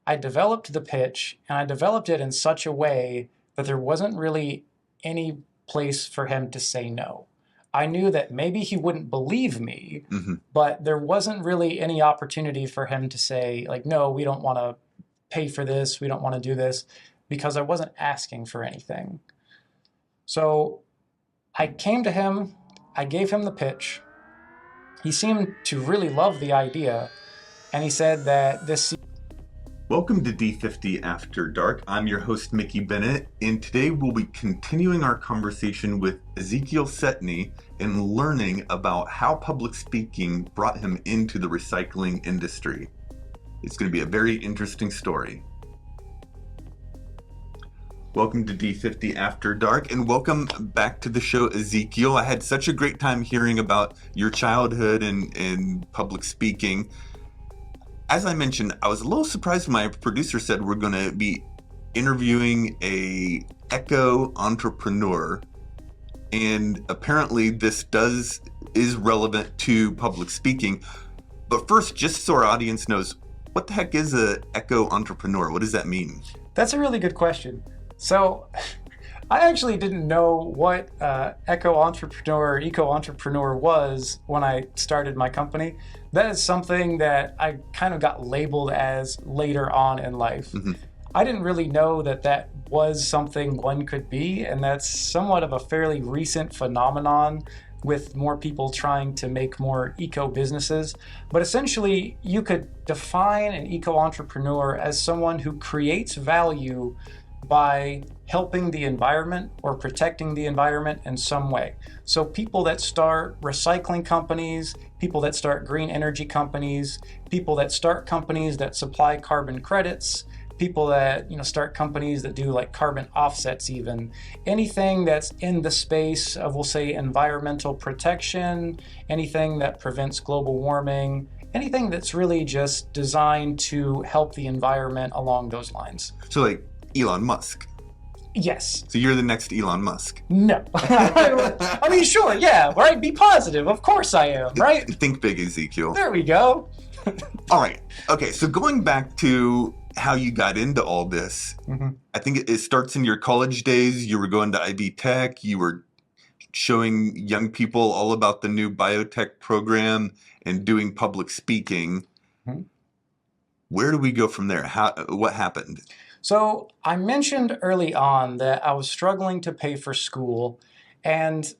I developed the pitch, and I developed it in such a way that there wasn't really any place for him to say no. I knew that maybe he wouldn't believe me, Hmm. but there wasn't really any opportunity for him to say, like, no, we don't want to pay for this, we don't want to do this, because I wasn't asking for anything. So I came to him, I gave him the pitch. He seemed to really love the idea, and he said that this. Welcome to D50 After Dark. I'm your host, Mickey Bennett, and today we'll be continuing our conversation with Ezekiel Setne and learning about how public speaking brought him into the recycling industry. It's going to be a very interesting story. Welcome to D50 After Dark, and welcome back to the show, Ezekiel. I had such a great time hearing about your childhood and public speaking. As I mentioned, I was a little surprised when my producer said we're going to be interviewing a eco-entrepreneur, and apparently this is relevant to public speaking. But first, just so our audience knows, what the heck is a eco-entrepreneur? What does that mean? That's a really good question. So I actually didn't know what eco-entrepreneur was when I started my company. That is something that I kind of got labeled as later on in life. Mm-hmm. I didn't really know that was something one could be, and that's somewhat of a fairly recent phenomenon with more people trying to make more eco businesses. But essentially, you could define an eco-entrepreneur as someone who creates value by helping the environment or protecting the environment in some way. So people that start recycling companies, people that start green energy companies, people that start companies that supply carbon credits, people that start companies that do like carbon offsets, even anything that's in the space of, we'll say, environmental protection, anything that prevents global warming, anything that's really just designed to help the environment along those lines. So like Elon Musk. Yes. So you're the next Elon Musk. No. I mean, sure, yeah, right? Be positive. Of course I am, right? Think big, Ezekiel. There we go. All right. Okay, so going back to how you got into all this, Mm-hmm. I think it starts in your college days. You were going to Ivy Tech. You were showing young people all about the new biotech program and doing public speaking. Mm-hmm. Where do we go from there? What happened? So I mentioned early on that I was struggling to pay for school, and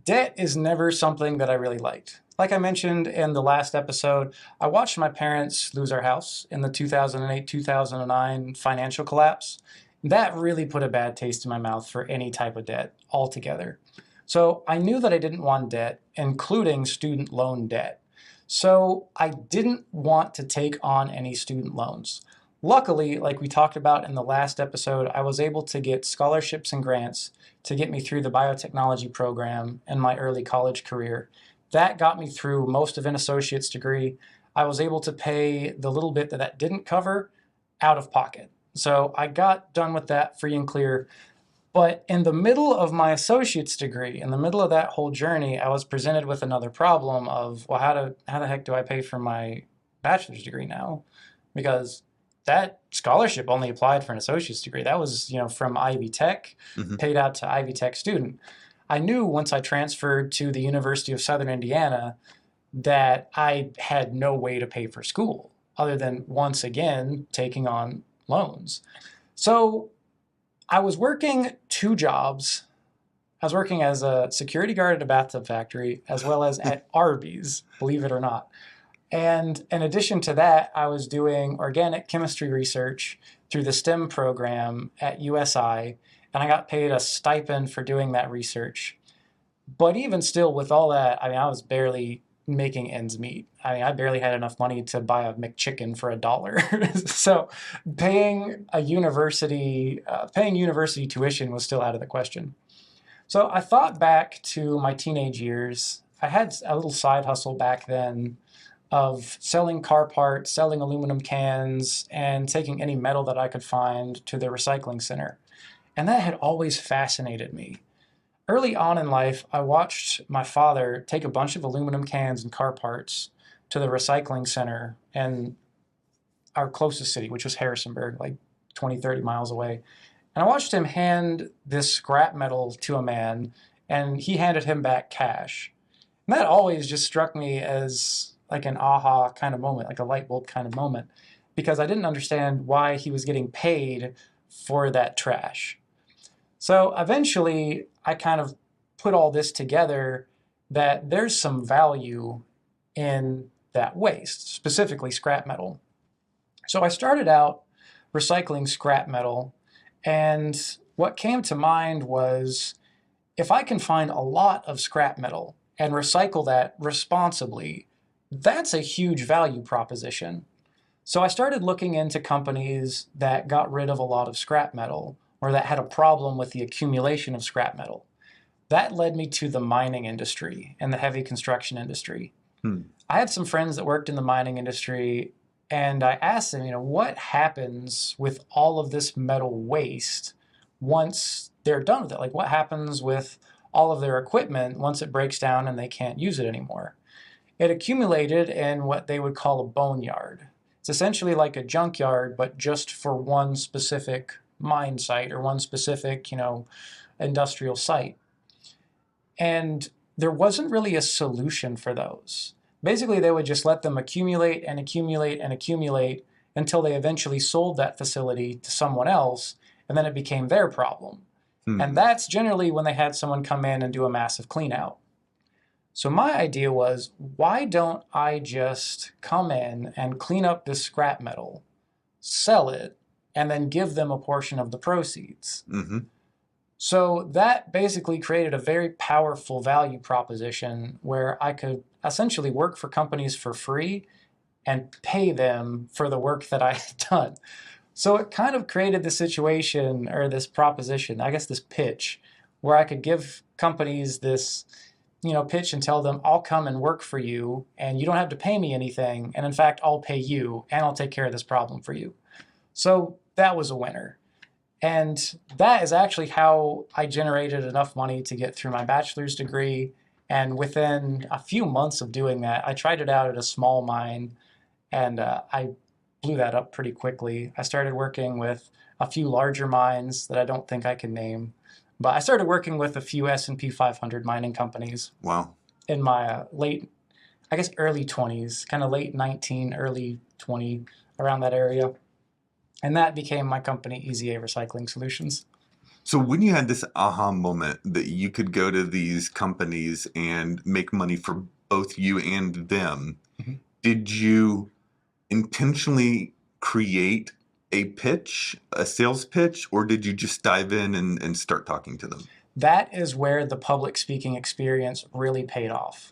debt is never something that I really liked. Like I mentioned in the last episode, I watched my parents lose our house in the 2008-2009 financial collapse. That really put a bad taste in my mouth for any type of debt altogether. So I knew that I didn't want debt, including student loan debt. So I didn't want to take on any student loans. Luckily, like we talked about in the last episode, I was able to get scholarships and grants to get me through the biotechnology program in my early college career. That got me through most of an associate's degree. I was able to pay the little bit that didn't cover out of pocket. So I got done with that free and clear. But in the middle of my associate's degree, in the middle of that whole journey, I was presented with another problem of, well, how the heck do I pay for my bachelor's degree now? Because that scholarship only applied for an associate's degree. That was, from Ivy Tech, Mm-hmm. paid out to Ivy Tech student. I knew once I transferred to the University of Southern Indiana that I had no way to pay for school other than, once again, taking on loans. So I was working two jobs. I was working as a security guard at a bathtub factory, as well as at Arby's, believe it or not. And in addition to that, I was doing organic chemistry research through the STEM program at USI, and I got paid a stipend for doing that research. But even still, with all that, I was barely making ends meet. I barely had enough money to buy a McChicken for $1. So paying university tuition was still out of the question. So I thought back to my teenage years. I had a little side hustle back then of selling car parts, selling aluminum cans, and taking any metal that I could find to the recycling center. And that had always fascinated me. Early on in life, I watched my father take a bunch of aluminum cans and car parts to the recycling center and our closest city, which was Harrisonburg, like 20, 30 miles away. And I watched him hand this scrap metal to a man, and he handed him back cash. And that always just struck me as like an aha kind of moment, like a light bulb kind of moment, because I didn't understand why he was getting paid for that trash. So eventually, I kind of put all this together that there's some value in that waste, specifically scrap metal. So I started out recycling scrap metal, and what came to mind was if I can find a lot of scrap metal and recycle that responsibly, that's a huge value proposition. So I started looking into companies that got rid of a lot of scrap metal or that had a problem with the accumulation of scrap metal. That led me to the mining industry and the heavy construction industry. I had some friends that worked in the mining industry, and I asked them, what happens with all of this metal waste once they're done with it? Like, what happens with all of their equipment once it breaks down and they can't use it anymore? It accumulated in what they would call a boneyard. It's essentially like a junkyard, but just for one specific mine site or one specific, industrial site. And there wasn't really a solution for those. Basically, they would just let them accumulate and accumulate and accumulate until they eventually sold that facility to someone else, and then it became their problem. And that's generally when they had someone come in and do a massive clean out. So my idea was, why don't I just come in and clean up this scrap metal, sell it, and then give them a portion of the proceeds? So that basically created a very powerful value proposition where I could essentially work for companies for free and pay them for the work that I had done. So it kind of created this situation or this proposition, I guess this pitch, where I could give companies this pitch and tell them, I'll come and work for you and you don't have to pay me anything. And in fact, I'll pay you and I'll take care of this problem for you. So that was a winner. And that is actually how I generated enough money to get through my bachelor's degree. And within a few months of doing that, I tried it out at a small mine, and I blew that up pretty quickly. I started working with a few larger mines that I don't think I can name. But I started working with a few S&P 500 mining companies. Wow. In my early 20s, kind of late 19, early 20, around that area. And that became my company, EZA Recycling Solutions. So when you had this aha moment that you could go to these companies and make money for both you and them, did you intentionally create a pitch, a sales pitch, or did you just dive in and start talking to them? That is where the public speaking experience really paid off.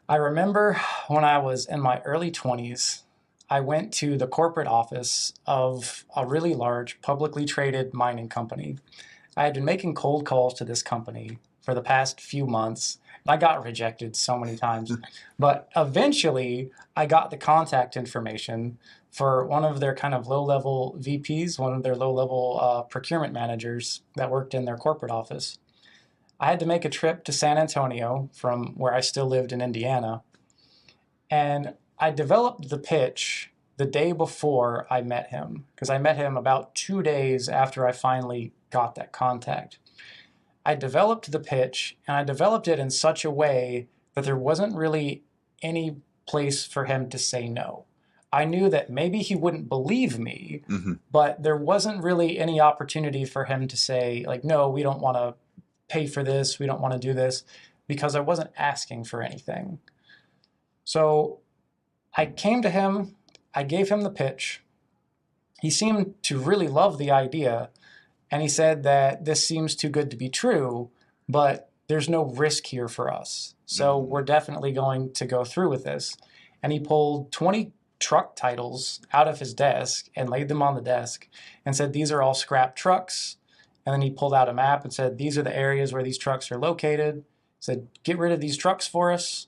I remember when I was in my early 20s, I went to the corporate office of a really large publicly traded mining company. I had been making cold calls to this company for the past few months. I got rejected so many times, but eventually I got the contact information for one of their kind of low-level VPs, one of their low-level procurement managers that worked in their corporate office. I had to make a trip to San Antonio from where I still lived in Indiana, and I developed the pitch the day before I met him, because I met him about 2 days after I finally got that contact. I developed the pitch, and I developed it in such a way that there wasn't really any place for him to say no. I knew that maybe he wouldn't believe me, but there wasn't really any opportunity for him to say, like, no, we don't want to pay for this, we don't want to do this, because I wasn't asking for anything. So I came to him, I gave him the pitch. He seemed to really love the idea, and he said that this seems too good to be true, but there's no risk here for us. So we're definitely going to go through with this. And he pulled 20 truck titles out of his desk and laid them on the desk and said, these are all scrap trucks. And then he pulled out a map and said, these are the areas where these trucks are located. He said, get rid of these trucks for us,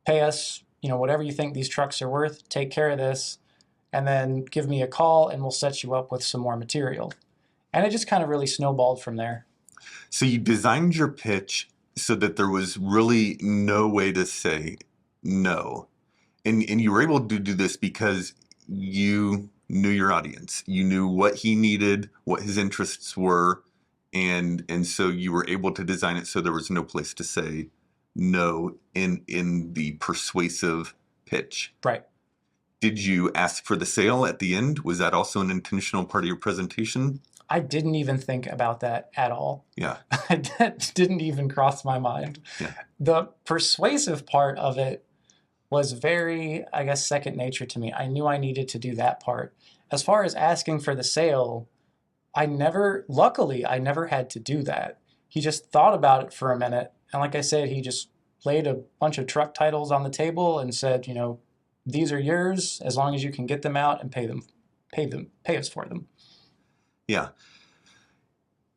pay us, whatever you think these trucks are worth, take care of this, and then give me a call and we'll set you up with some more material. And it just kind of really snowballed from there. So you designed your pitch so that there was really no way to say no. And you were able to do this because you knew your audience. You knew what he needed, what his interests were, and so you were able to design it so there was no place to say no in the persuasive pitch. Right. Did you ask for the sale at the end? Was that also an intentional part of your presentation? I didn't even think about that at all. Yeah. That didn't even cross my mind. Yeah. The persuasive part of it was very, I guess, second nature to me. I knew I needed to do that part. As far as asking for the sale, luckily, I never had to do that. He just thought about it for a minute. And like I said, he just laid a bunch of truck titles on the table and said, these are yours as long as you can get them out and pay us for them. Yeah.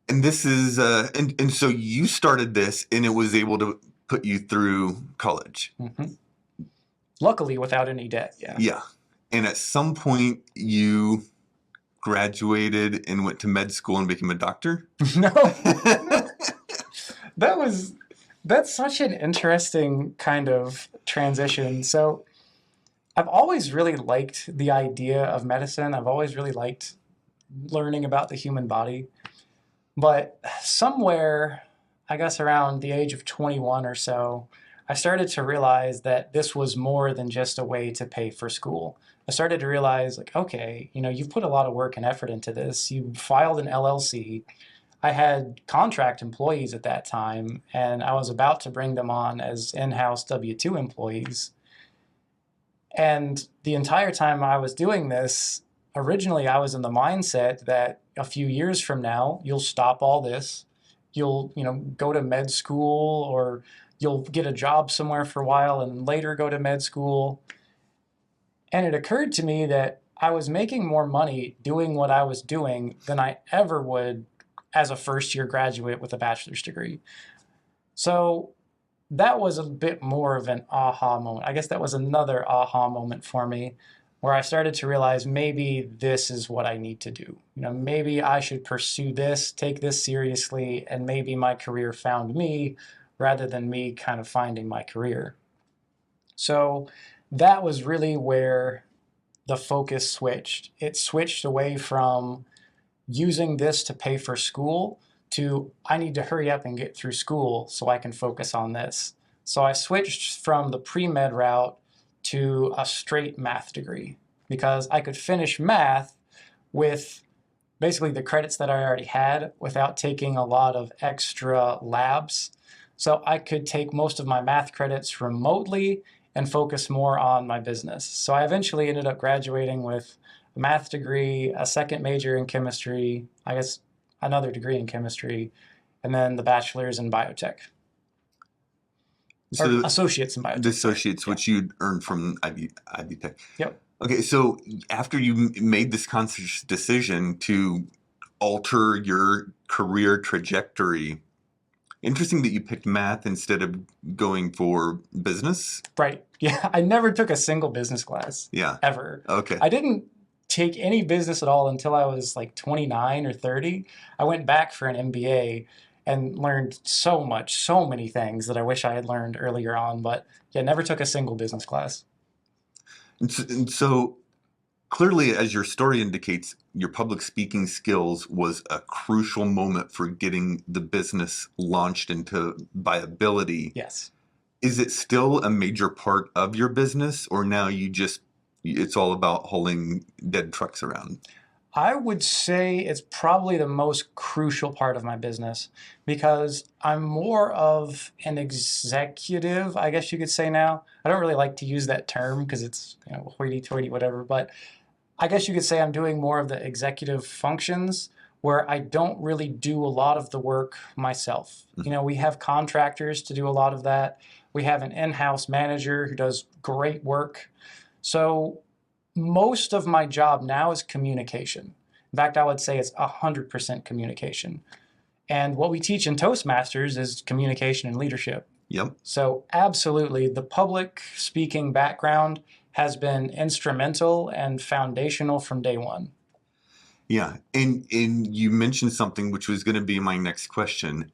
And this is, and so you started this and it was able to put you through college. Mm-hmm. Luckily, without any debt. Yeah. Yeah. And at some point you graduated and went to med school and became a doctor? No. That's such an interesting kind of transition. So I've always really liked the idea of medicine. I've always really liked learning about the human body. But somewhere, I guess around the age of 21 or so, I started to realize that this was more than just a way to pay for school. I started to realize, like, okay, you've put a lot of work and effort into this. You filed an LLC. I had contract employees at that time, and I was about to bring them on as in-house W-2 employees. And the entire time I was doing this, originally I was in the mindset that a few years from now, you'll stop all this. You'll, go to med school, or you'll get a job somewhere for a while and later go to med school. And it occurred to me that I was making more money doing what I was doing than I ever would as a first-year graduate with a bachelor's degree. So that was a bit more of an aha moment. I guess that was another aha moment for me, where I started to realize maybe this is what I need to do. Maybe I should pursue this, take this seriously, and maybe my career found me rather than me kind of finding my career. So that was really where the focus switched. It switched away from using this to pay for school to I need to hurry up and get through school so I can focus on this. So I switched from the pre-med route to a straight math degree because I could finish math with basically the credits that I already had without taking a lot of extra labs. So I could take most of my math credits remotely and focus more on my business. So I eventually ended up graduating with a math degree, a second major in chemistry, I guess another degree in chemistry, and then the bachelor's in biotech. So associates in biotech. The associates, which you'd earned from Ivy Tech. Yep. Okay, so after you made this conscious decision to alter your career trajectory, interesting that you picked math instead of going for business. Right. Yeah, I never took a single business class. Yeah. Ever. Okay. I didn't take any business at all until I was like 29 or 30. I went back for an MBA and learned so many things that I wish I had learned earlier on. But yeah, never took a single business class. And so clearly, as your story indicates, your public speaking skills was a crucial moment for getting the business launched into viability. Yes. Is it still a major part of your business, or now it's all about hauling dead trucks around? I would say it's probably the most crucial part of my business because I'm more of an executive, I guess you could say now. I don't really like to use that term because it's hoity-toity, whatever, but I guess you could say I'm doing more of the executive functions where I don't really do a lot of the work myself. Mm-hmm. We have contractors to do a lot of that. We have an in-house manager who does great work. So most of my job now is communication. In fact, I would say it's 100% communication. And what we teach in Toastmasters is communication and leadership. Yep. So absolutely, the public speaking background has been instrumental and foundational from day one. Yeah. And you mentioned something which was going to be my next question.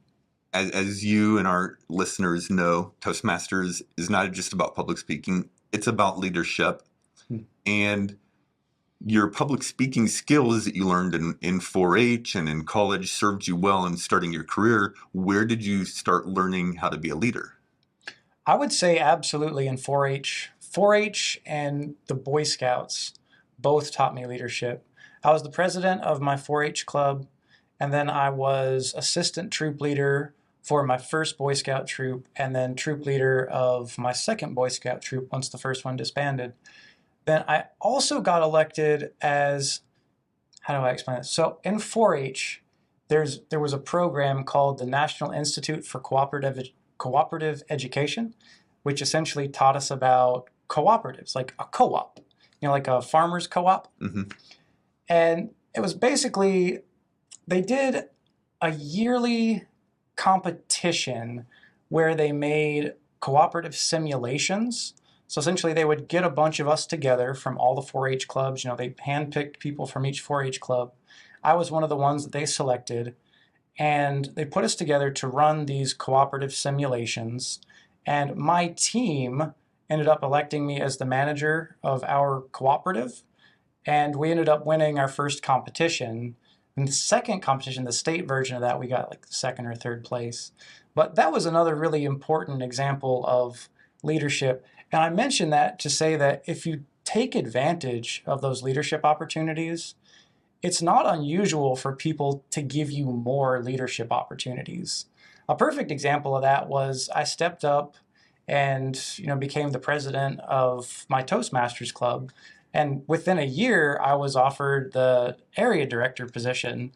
As you and our listeners know, Toastmasters is not just about public speaking. It's about leadership. And your public speaking skills that you learned in 4-H and in college served you well in starting your career. Where did you start learning how to be a leader? I would say absolutely in 4-H. 4-H and the Boy Scouts both taught me leadership. I was the president of my 4-H club, and then I was assistant troop leader for my first Boy Scout troop, and then troop leader of my second Boy Scout troop once the first one disbanded. Then I also got elected as, how do I explain this? So in 4-H, there was a program called the National Institute for Cooperative Education, which essentially taught us about cooperatives, like a co-op, like a farmer's co-op. Mm-hmm. And it was basically, they did a yearly competition where they made cooperative simulations. So essentially they would get a bunch of us together from all the 4-H clubs. They handpicked people from each 4-H club. I was one of the ones that they selected, and they put us together to run these cooperative simulations. And my team ended up electing me as the manager of our cooperative, and we ended up winning our first competition. In the second competition, the state version of that, we got like second or third place. But that was another really important example of leadership. And I mention that to say that if you take advantage of those leadership opportunities, it's not unusual for people to give you more leadership opportunities. A perfect example of that was I stepped up and became the president of my Toastmasters club. And within a year, I was offered the area director position.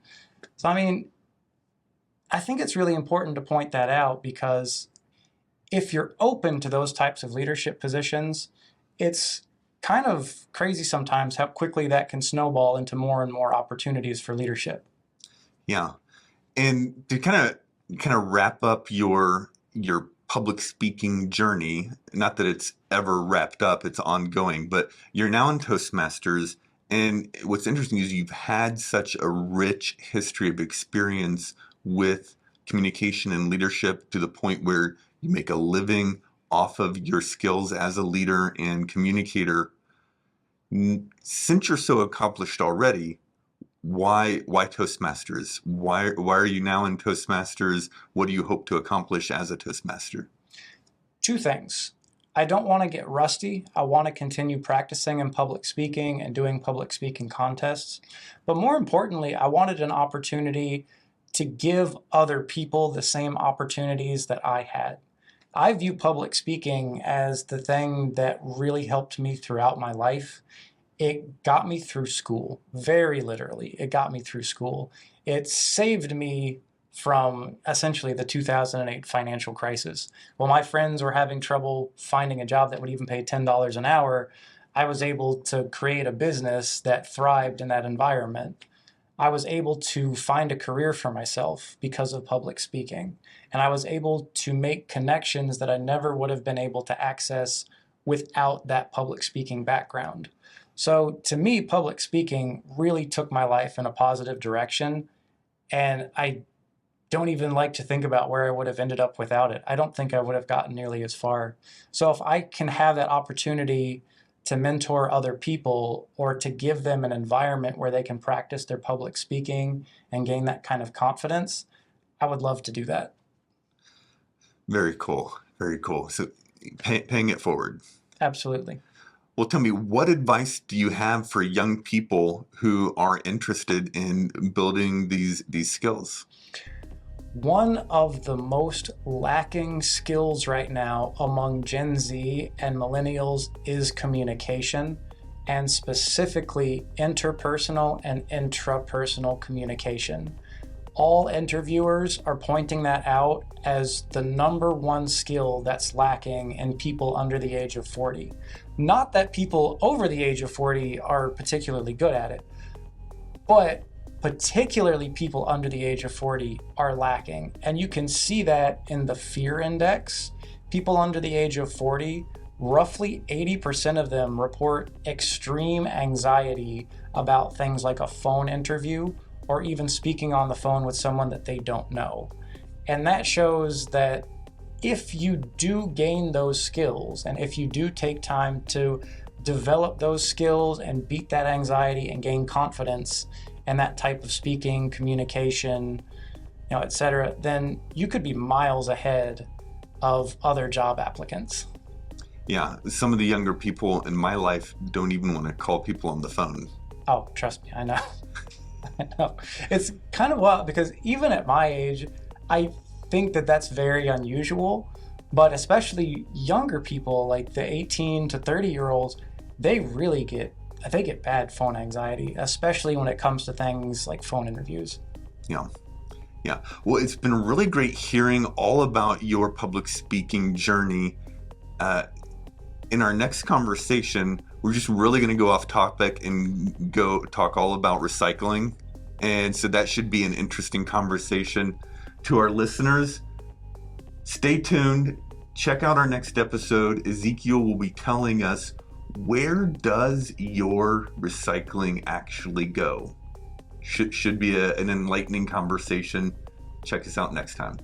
So, I think it's really important to point that out, because if you're open to those types of leadership positions, it's kind of crazy sometimes how quickly that can snowball into more and more opportunities for leadership. Yeah. And to kind of wrap up your public speaking journey, not that it's ever wrapped up, it's ongoing, but you're now in Toastmasters. And what's interesting is you've had such a rich history of experience with communication and leadership to the point where you make a living off of your skills as a leader and communicator. Since you're so accomplished already, why Toastmasters? Why are you now in Toastmasters? What do you hope to accomplish as a Toastmaster? Two things. I don't want to get rusty. I want to continue practicing in public speaking and doing public speaking contests. But more importantly, I wanted an opportunity to give other people the same opportunities that I had. I view public speaking as the thing that really helped me throughout my life. It got me through school, very literally. It got me through school. It saved me from essentially the 2008 financial crisis. While my friends were having trouble finding a job that would even pay $10 an hour, I was able to create a business that thrived in that environment. I was able to find a career for myself because of public speaking. And I was able to make connections that I never would have been able to access without that public speaking background. So to me, public speaking really took my life in a positive direction. And I don't even like to think about where I would have ended up without it. I don't think I would have gotten nearly as far. So if I can have that opportunity to mentor other people or to give them an environment where they can practice their public speaking and gain that kind of confidence, I would love to do that. Very cool. Very cool. So paying it forward. Absolutely. Well, tell me, what advice do you have for young people who are interested in building these skills? One of the most lacking skills right now among Gen Z and millennials is communication, and specifically interpersonal and intrapersonal communication. All interviewers are pointing that out as the number one skill that's lacking in people under the age of 40. Not that people over the age of 40 are particularly good at it, but particularly people under the age of 40 are lacking. And you can see that in the fear index. People under the age of 40, roughly 80% of them report extreme anxiety about things like a phone interview or even speaking on the phone with someone that they don't know. And that shows that if you do gain those skills and if you do take time to develop those skills and beat that anxiety and gain confidence and that type of speaking, communication, et cetera, then you could be miles ahead of other job applicants. Yeah, some of the younger people in my life don't even want to call people on the phone. Oh, trust me, I know. I know. It's kind of wild because even at my age, I think that that's very unusual, but especially younger people, like the 18 to 30-year-olds, they get bad phone anxiety, especially when it comes to things like phone interviews. Yeah. Yeah. Well, it's been really great hearing all about your public speaking journey. In our next conversation, we're just really going to go off topic and go talk all about recycling. And so that should be an interesting conversation. To our listeners, stay tuned. Check out our next episode. Ezekiel will be telling us, where does your recycling actually go? Should be an enlightening conversation. Check us out next time.